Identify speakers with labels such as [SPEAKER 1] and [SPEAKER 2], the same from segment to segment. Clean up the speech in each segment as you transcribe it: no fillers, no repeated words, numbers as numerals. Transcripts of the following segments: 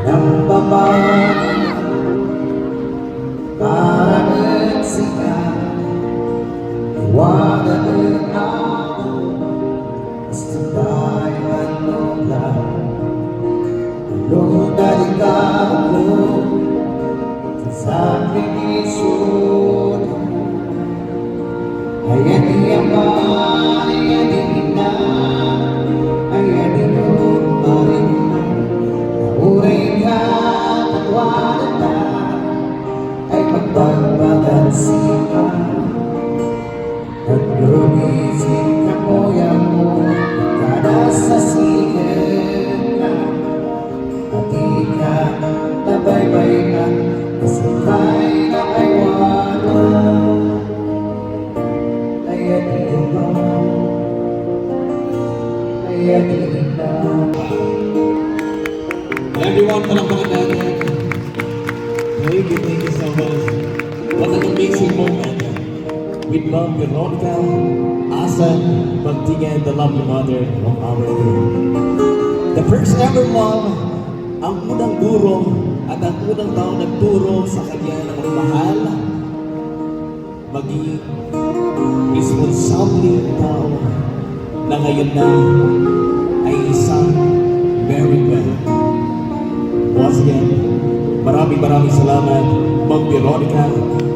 [SPEAKER 1] ng babae para nagsikat, iwanan din ako, basta tayo anong lang. Nung naligaw ko sa sakripisyon, ayan niya ba, ayan din na, ayan din yung maring na, nauray ka at wala na, ay magpagpagansi ka. At lumisip ka mo yan mo, kada sa sigat ka, at di ka nabaybay ka, kasabay na ay wala. Ayan din ba, ayan din na.
[SPEAKER 2] Everyone, palakpakan natin. Thank you so much. What an amazing moment. With Mom Veronica, Asan, Magtingan, the lovely mother of our day. The first ever mom, ang unang guro at ang unang tao nagturo sa kanya na magmahal, maging responsable tao na ngayon na ay isang very well. Once again, maraming salamat, Mom Veronica,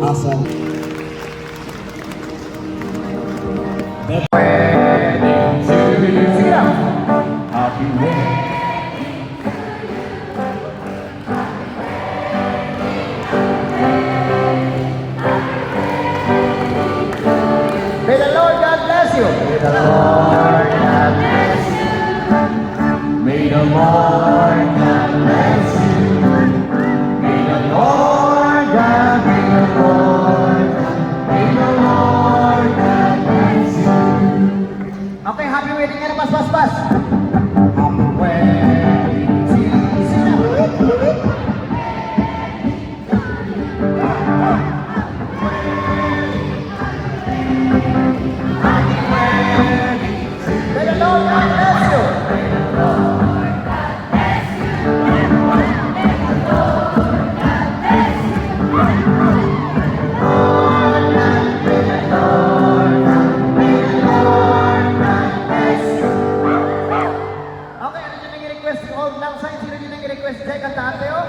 [SPEAKER 2] Asan.
[SPEAKER 1] May the Lord God bless you. May the Lord God bless you.
[SPEAKER 2] May the Lord God bless you. May the Lord God, may the Lord, may the Lord God bless you.
[SPEAKER 1] Okay, happy wedding nga na, pas.
[SPEAKER 2] Happy wedding to you.
[SPEAKER 1] May the Lord God bless you. Okay, ano yung nag-request? Hold lang sa'yo. Sino yung nag-request? Jay, kantahan kayo?